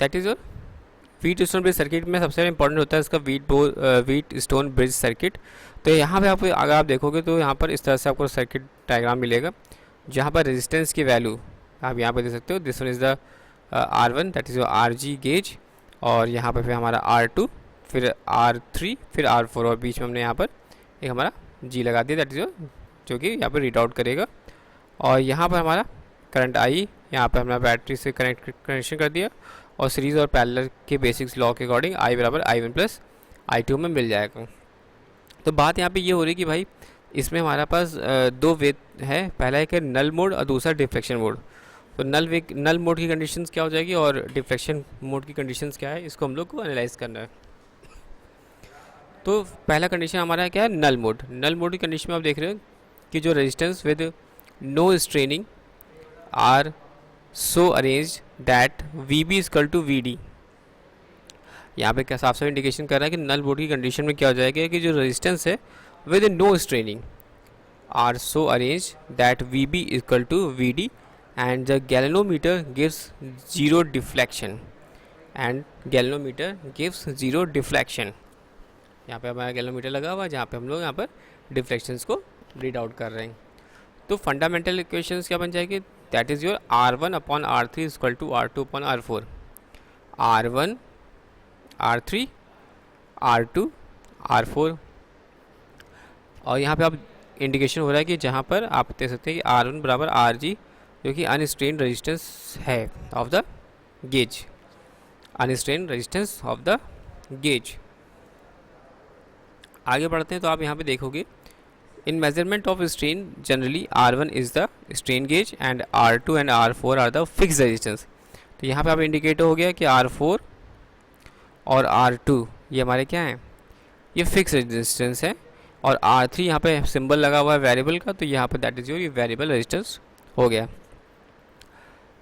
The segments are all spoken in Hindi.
That is your wheat stone bridge circuit में सबसे इंपॉर्टेंट होता है इसका व्हीट स्टोन ब्रिज सर्किट। तो यहाँ पे आप अगर आप देखोगे तो यहाँ पर इस तरह से आपको सर्किट डायग्राम मिलेगा, जहाँ पर रेजिस्टेंस की वैल्यू आप यहाँ पर देख सकते हो। This one is the R1 that is your RG gauge, और यहाँ पर फिर हमारा R2, फिर R3, फिर R4, और बीच में हमने यहाँ पर एक हमारा G लगा दिया, दैट इज़ योर जो कि यहाँ पर रीड आउट करेगा। और यहाँ पर हमारा करंट I यहाँ पर हमने बैटरी से कनेक्शन कर दिया, और सीरीज़ और पैरेलल के बेसिक्स लॉ के अकॉर्डिंग I बराबर I1 प्लस I2 में मिल जाएगा। तो बात यहाँ पे ये हो रही कि भाई इसमें हमारा पास दो वे है, पहला एक है नल मोड और दूसरा डिफ्लेक्शन मोड। तो नल मोड की कंडीशंस क्या हो जाएगी और डिफ्लेक्शन मोड की कंडीशंस क्या है, इसको हम लोग को एनालाइज करना है। तो पहला कंडीशन हमारा क्या है, नल मोड। नल मोड की कंडीशन में आप देख रहे हो कि जो resistance with no straining are so arrange that V B equal to V D. यहाँ पे क्या साफ साफ इंडिकेशन कर रहा है कि नल मोड की कंडीशन में क्या हो जाएगा कि जो रेजिस्टेंस है with no straining are so arrange that V B equal to V D and the galvanometer gives zero deflection यहाँ पे हमारा गैल्वेनोमीटर लगा हुआ है, जहाँ पे हम लोग यहाँ पर डिफ्लेक्शंस को रीड आउट कर रहे हैं। तो फंडामेंटल इक्वेशंस क्या बन जाएगी, that is your R1 upon R3 equal to R2 upon R4। R1 R3 R2 R4, और यहाँ पे आप इंडिकेशन हो रहा है कि जहाँ पर आप देख सकते हैं कि R1 बराबर RG, जो कि अनस्ट्रेन रेजिस्टेंस है of the gauge, unstrain resistance of the gauge. आगे बढ़ते हैं तो आप यहाँ पे देखोगे in measurement of strain generally R1 is the strain gauge and R2 and R4 are the fix resistance. तो यहाँ पे आप इंडिकेट हो गया कि R4 और R2 ये हमारे क्या हैं, ये फिक्स रेजिस्टेंस है, और R3 यहाँ पे सिंबल लगा हुआ है वेरिएबल का, तो यहाँ पे दैट इज योर ये वेरिएबल रेजिस्टेंस हो गया।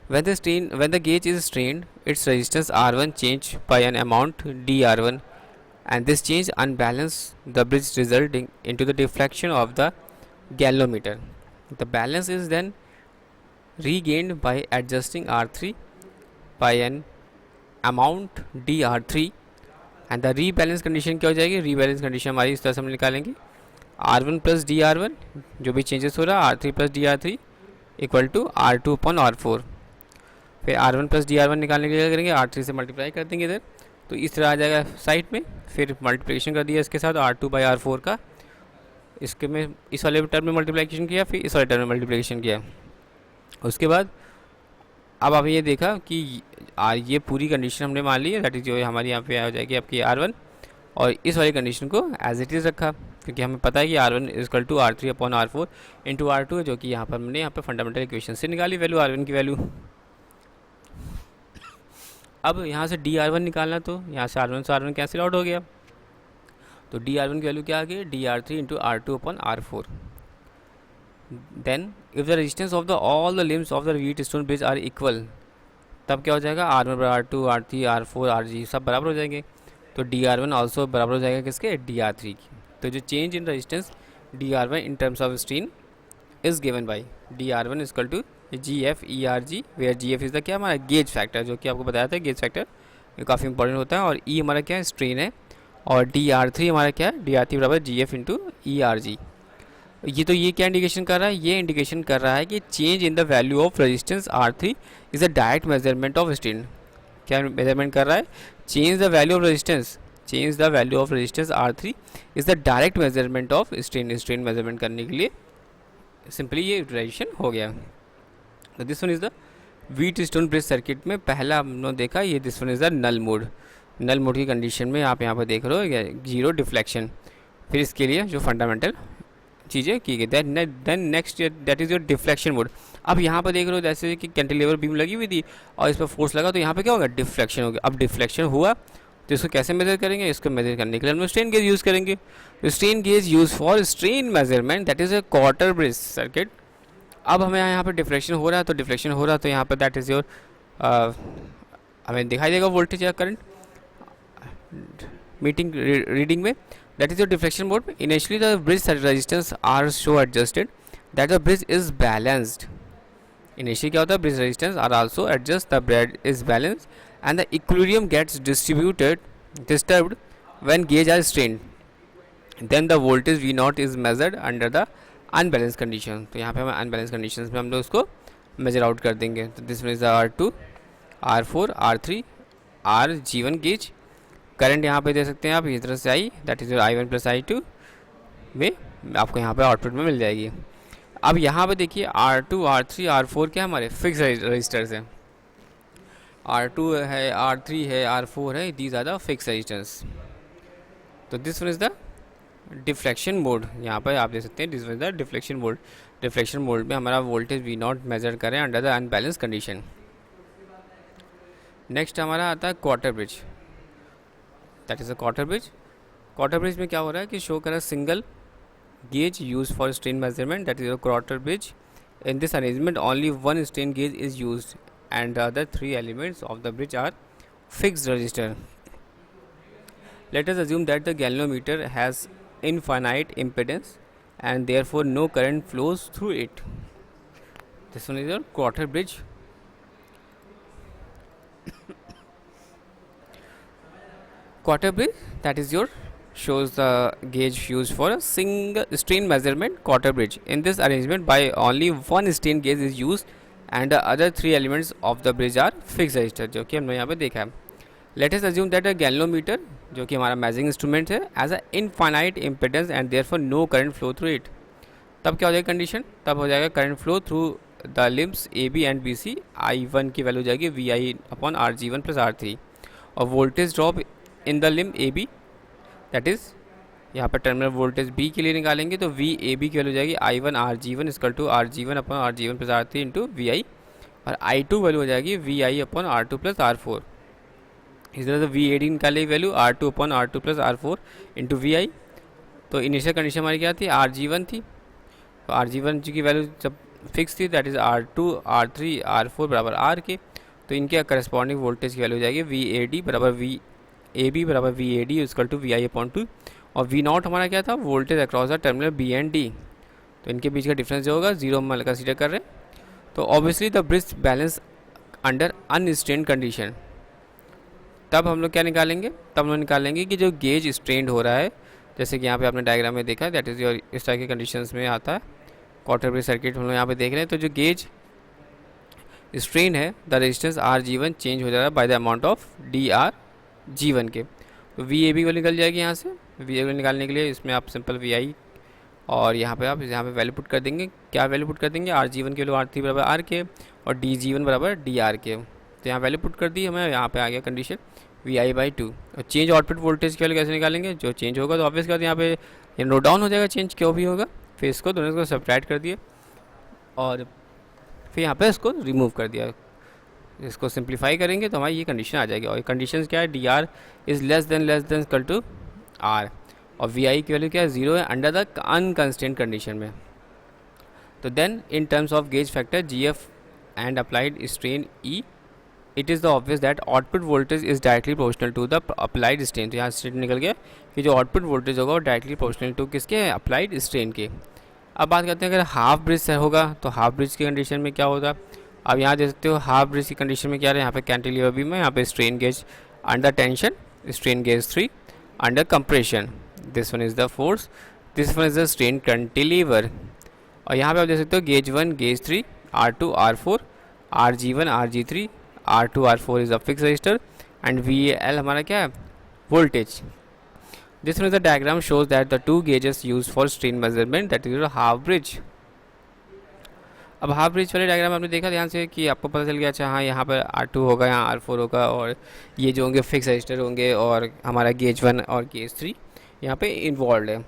when the gauge is strained, its resistance R1 change by an amount dR1, and this change unbalance the bridge resulting into the deflection of the galvanometer. The balance is then regained by adjusting R3 by an amount dR3, and the rebalance condition क्या हो जाएगी, rebalance condition हमारी इस तरह से हम निकालेंगे R1 प्लस dR1 जो भी चेंजेस हो रहा है R3 plus dR3 equal to R2 upon R4। फिर R1 प्लस dR1 निकालने के लिए करेंगे R3 से मल्टीप्लाई कर देंगे इधर, तो इस तरह आ जाएगा साइड में। फिर मल्टीप्लिकेशन कर दिया इसके साथ R2 बाई R4 का, इसके में इस वाले टर्म में मल्टीप्लिकेशन किया, फिर इस वाले टर्म में मल्टीप्लिकेशन किया। उसके बाद अब आपने ये देखा कि ये पूरी कंडीशन हमने मान ली है, दैट इज जो हमारी यहाँ पे आ जाएगी आपकी R1, और इस वाली कंडीशन को एज इट इज़ रखा, क्योंकि हमें पता है कि R1 is equal to R3 upon R4 into R2 है, जो कि यहाँ पर हमने यहाँ पे फंडामेंटल इक्वेशन से निकाली वैल्यू R1 की वैल्यू। अब यहाँ से dR1 निकालना, तो यहाँ से R1 कैंसिल आउट हो गया, तो dR1 की वैल्यू क्या आ गई, dR3 into R2 upon R4। Then if the resistance of the all the limbs of the wheatstone bridge are equal, तब क्या हो जाएगा R1 बराबर R2 R3 R4 RG सब बराबर हो जाएंगे, तो dR1 ऑल्सो बराबर हो जाएगा किसके, dR3 की। तो जो change in resistance dR1 in terms of strain is given by dR1 equal to GF ERG, where GF is the क्या हमारा गेज फैक्टर, जो कि आपको बताया था गेज फैक्टर ये काफ़ी इंपॉर्टेंट होता है, और E हमारा क्या है, स्ट्रेन है, और dR3 हमारा क्या है, dR3 बराबर GF इंटू ERG। ये क्या इंडिकेशन कर रहा है, ये इंडिकेशन कर रहा है कि change in the value of resistance R3 is a direct measurement of strain. क्या मेजरमेंट कर रहा है, change the value of resistance R3 is the direct measurement of strain measurement करने के लिए सिंपली ये यूटिलाइजेशन हो गया। तो this one is the wheatstone bridge circuit में पहला हमने देखा, ये this one is the null mode. Null mode की कंडीशन में आप यहाँ पर देख रहे हो जीरो डिफ्लेक्शन। फिर इसके लिए जो फंडामेंटल चीज़ें की गई, then next that is your deflection mode. अब यहाँ पर देख रहे हो जैसे कि कैंटिलीवर बीम लगी हुई थी और इस पर फोर्स लगा, तो यहाँ पे क्या होगा, डिफ्लेक्शन हो गया। अब डिफ्लेक्शन हुआ तो इसको कैसे मेजर करेंगे, इसको मेजर करने के लिए हम स्ट्रेन गेज यूज़ करेंगे। तो strain gauge use for strain measurement, that is a quarter bridge circuit. अब हमें यहाँ पर डिफ्लेक्शन हो रहा है, तो यहाँ पर दैट इज़ योर हमें दिखाई देगा वोल्टेज या करंट मीटिंग रीडिंग में, that is your deflection mode. Initially the bridge resistance are so adjusted that the bridge is balanced. Initially क्या होता है, bridge resistance are also adjust, the bridge is balanced and the equilibrium gets disturbed when gauge are strained, then the voltage V naught is measured under the unbalanced condition. तो यहाँ पे हम unbalanced conditions में हम लोग उसको measure out कर देंगे. तो this is the R2, R4, R3, R G1 gauge. Current यहाँ पे दे सकते हैं आप इस तरह से I, that is I1 plus I2 वे आपको यहाँ पे आउटपुट में मिल जाएगी. अब यहाँ पे देखिए R2, R3, R4 क्या हमारे फिक्स रजिस्टर्स हैं. R2 है, R3 है, R4 है, these are the fix resistors. तो this one is the deflection mode. यहाँ पर आप देख सकते हैं this one is the deflection mode. Deflection mode में हमारा वोल्टेज V नॉट मेजर करें under the unbalance condition. Next हमारा आता है quarter bridge, that is a quarter bridge. Quarter bridge में क्या हो रहा है कि शो करा single gauge used for strain measurement, that is a quarter bridge. In this arrangement only one strain gauge is used and the other three elements of the bridge are fixed resistor. Let us assume that the galvanometer has infinite impedance and therefore no current flows through it. This one is your quarter bridge. Quarter bridge, that is your shows the gauge used for a single strain measurement quarter bridge. In this arrangement by only one strain gauge is used and the other three elements of the bridge are fixed resistor, जो कि हमने यहाँ पे देखा है. Let us assume that a galvanometer, जो कि हमारा measuring instrument है, has a infinite impedance and therefore no current flow through it. तब क्या हो जाएगा कंडीशन, तब हो जाएगा current flow through the limbs AB and BC. I1 की वैल्यू हो जाएगी VI upon RG1 plus R3 और voltage drop in the limb AB, that is यहाँ पर टर्मिनल वोल्टेज B के लिए निकालेंगे तो VAB की वैल्यू हो जाएगी I1 RG1 equal to RG1 upon RG1 plus R3 into VI और I2 वैल्यू हो जाएगी VI upon R2 plus R4. इस तरह से VAD निकालेगी value R2 upon R2 plus R4 into VI. तो इनिशियल कंडीशन हमारी क्या थी, RG1 थी. तो RG1 की वैल्यू जब फिक्स थी that is R2 R3 R4 बराबर R के, तो इनके करस्पॉन्डिंग वोल्टेज की वैल्यू हो जाएगी VAD बराबर VAB बराबर VAD equal to VI upon 2 और V नॉट हमारा क्या था, voltage across the terminal B and D. तो इनके बीच का डिफरेंस जो होगा जीरो हम कंसीडर कर रहे हैं. तो obviously the bridge balance under unstrained condition. तब हम लोग क्या निकालेंगे, तब हम लोग निकालेंगे कि जो गेज स्ट्रेंड हो रहा है, जैसे कि यहाँ पे आपने डायग्राम में देखा है, दैट इज़ योर इस तरह के कंडीशंस में आता है क्वार्टर ब्रिज सर्किट हम लोग यहाँ पे देख रहे हैं. तो जो गेज स्ट्रेन है द रेजिस्टेंस RG1 चेंज हो जा रहा है by the amount of DRG1 के. तो VAB को निकल जाएगी यहाँ से. VAB निकालने के लिए इसमें आप सिंपल VI और यहाँ पे आप यहाँ पे वैल्यू पुट कर देंगे. क्या वैल्यू पुट कर देंगे, RG1 के वैल्यू R3 बराबर R के और DG1 बराबर DR के. तो यहाँ वैल्यू पुट कर दी हमें, यहाँ पे आ गया कंडीशन VI बाई 2. और चेंज आउटपुट वोल्टेज की वैल्यू कैसे निकालेंगे, जो चेंज होगा तो ऑब्वियस बात यहाँ पे ये नोट डाउन हो जाएगा चेंज क्यों भी होगा. फिर इसको दोनों को सब्ट्रैक्ट कर दिए और फिर यहाँ पे इसको रिमूव कर दिया. इसको सिंप्लीफाई करेंगे तो हमारी ये कंडीशन आ जाएगी. और ये कंडीशन क्या है, DR is less than equal to R और VI की वैल्यू क्या है, 0 है अंडर द अनकंस्ट्रेंट कंडीशन में. तो then in terms of gauge factor GF and applied strain E, it is the obvious that output voltage is directly proportional to the applied strain. तो यहाँ स्ट्रेन निकल गया कि जो आउटपुट वोल्टेज होगा वो डायरेक्टली प्रोपोर्शनल टू किसके, अप्लाइड स्ट्रेन के. अब बात करते हैं अगर हाफ ब्रिज से होगा तो हाफ ब्रिज की कंडीशन में क्या होगा. अब यहाँ देख सकते हो हाफ ब्रिज की कंडीशन में क्या है, यहाँ पे कैंटिलीवर बीम है, यहाँ पे strain gauge under tension, strain gauge 3 under compression. This one is the force, this one is the strain cantilever. और यहाँ पे आप देख सकते हो gauge 1 gauge 3 R2 R4 RG1 RG3 R2 R4 is a fix register and VAL हमारा क्या है, voltage. This one is the diagram shows that the two gauges used for strain measurement, that is a half bridge. अब हाफ ब्रिज वाले डायग्राम आपने देखा ध्यान से कि आपको पता चल गया, अच्छा हाँ यहाँ पर R2 होगा, यहाँ R4 होगा और ये जो होंगे फिक्स रजिस्टर होंगे और हमारा गेज 1 और गेज 3 यहाँ पे इन्वॉल्व है.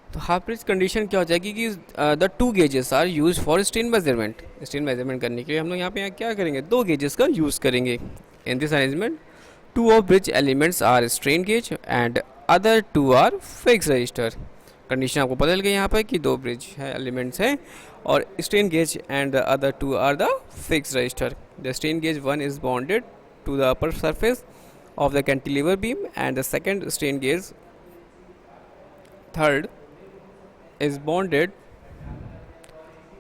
तो हाफ ब्रिज कंडीशन क्या हो जाएगी कि the two gauges are use for strain measurement. Strain measurement करने के लिए हम लोग यहाँ पे क्या करेंगे, दो गेजेस का यूज़ करेंगे. In this arrangement two of bridge elements are strain gauge and other two are fix resistor. Condition आपको पता चल गई यहाँ पर कि दो ब्रिज है एलिमेंट्स हैं और strain gauge and the other two are the fix resistor. The strain gauge 1 is bonded to the upper surface of the cantilever beam and the second strain gauge 3rd is bonded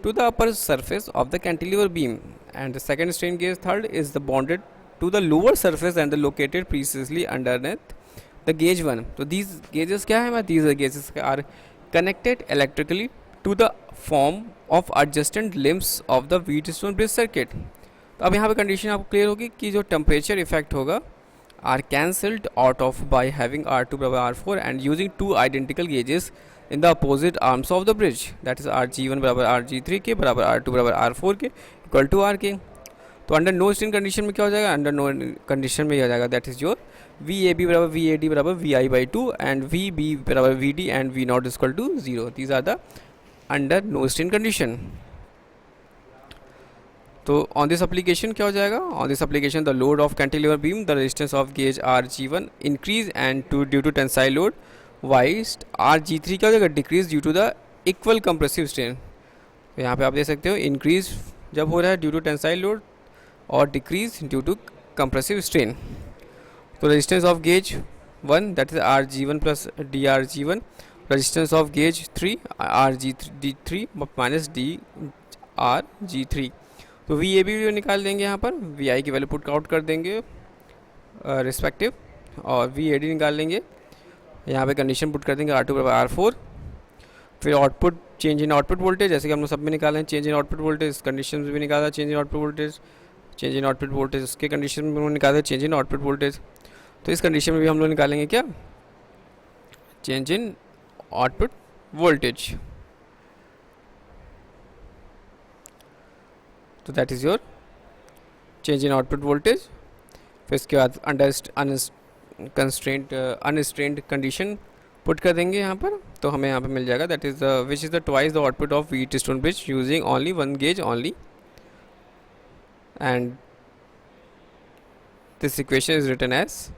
to the upper surface of the cantilever beam and the second strain gauge 3rd is the bonded to the lower surface and the located previously underneath the gauge 1. तो these gauges क्या है? These gauges are connected electrically to the form of adjacent limbs of the Wheatstone bridge circuit. तो अब यहाँ पे कंडीशन आपको क्लियर होगी कि जो टेम्परेचर इफेक्ट होगा are cancelled out of by having R2 बराबर R4 and using two identical gauges in the opposite arms of the bridge, that is RG1 बराबर RG3 के बराबर R2 बराबर R4 के इक्वल टू R के. तो अंडर नो स्ट्रेन कंडीशन में क्या हो जाएगा? अंडर नो कंडीशन में यह हो जाएगा दैट इज योर VAB बराबर VAD बराबर VI/2 एंड VB बराबर VD and V naught equal to 0. These are the under no strain condition. तो ऑन दिस एप्लीकेशन क्या हो जाएगा? On this application the load of cantilever beam, the resistance of gauge RG1 increase and to due to tensile load, whilst RG3 क्या हो जाएगा? Decrease due to the equal compressive strain. तो यहाँ पे आप देख सकते हो इंक्रीज जब हो रहा है ड्यू टू टेंसाइल लोड और decrease due to compressive strain. तो resistance of gauge 1 that is RG1 plus DRG1, resistance of gauge 3 RG3 minus DRG3. तो VAB भी निकाल देंगे यहाँ पर, VI की वैल्यू पुट आउट कर देंगे रिस्पेक्टिव, और VAD निकाल लेंगे. यहाँ पे कंडीशन पुट कर देंगे R2 बराबर R4. फिर output change in output voltage, जैसे कि हम लोग सब में निकाले हैं change in output voltage, condition में भी निकाला change in output voltage, change in output voltage उसके कंडीशन में हम निकाला चेंज इन आउटपुट वोल्टेज. तो इस कंडीशन में भी हम लोग निकालेंगे क्या? Change in output voltage. तो that is your change in output voltage. फिर इसके बाद अंडर अनस्ट्रेंड कंडीशन पुट कर देंगे यहाँ पर. तो हमें यहाँ पे मिल जाएगा that is which is the twice the output of Wheatstone bridge using only one gauge only, and this equation is written as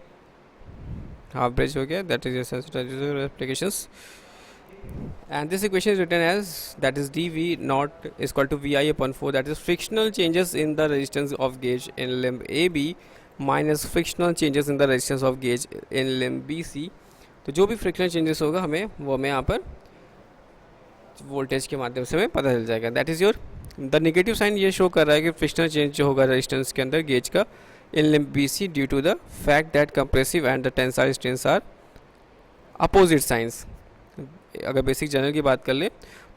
half bridge हो गया, that is your sensitizer applications. And this equation is written as that is dV naught is equal to VI upon 4, that is frictional changes in the resistance of gauge in limb AB minus frictional changes in the resistance of gauge in limb BC. तो जो भी फ्रिक्शनल चेंजेस होगा हमें वो हमें यहाँ पर वोल्टेज के माध्यम से हमें पता चल जाएगा. That is your the negative sign ये शो कर रहा है कि फ्रिक्शनल चेंज जो होगा रेजिस्टेंस के अंदर गेज का in limb BC due to the fact that compressive and the tensile strains are opposite signs. अगर बेसिक जनरल की बात कर ले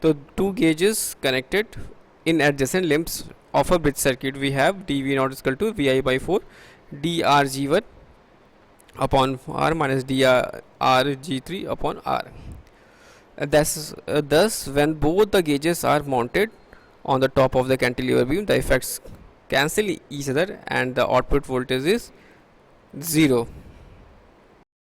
तो two gauges connected in adjacent limbs of a bridge circuit we have dV naught equal to VI/4 DRG1 upon R minus DRG3 upon R. Thus when both the gauges are mounted on the top of the cantilever beam, the effects cancel each other and the output voltage is 0.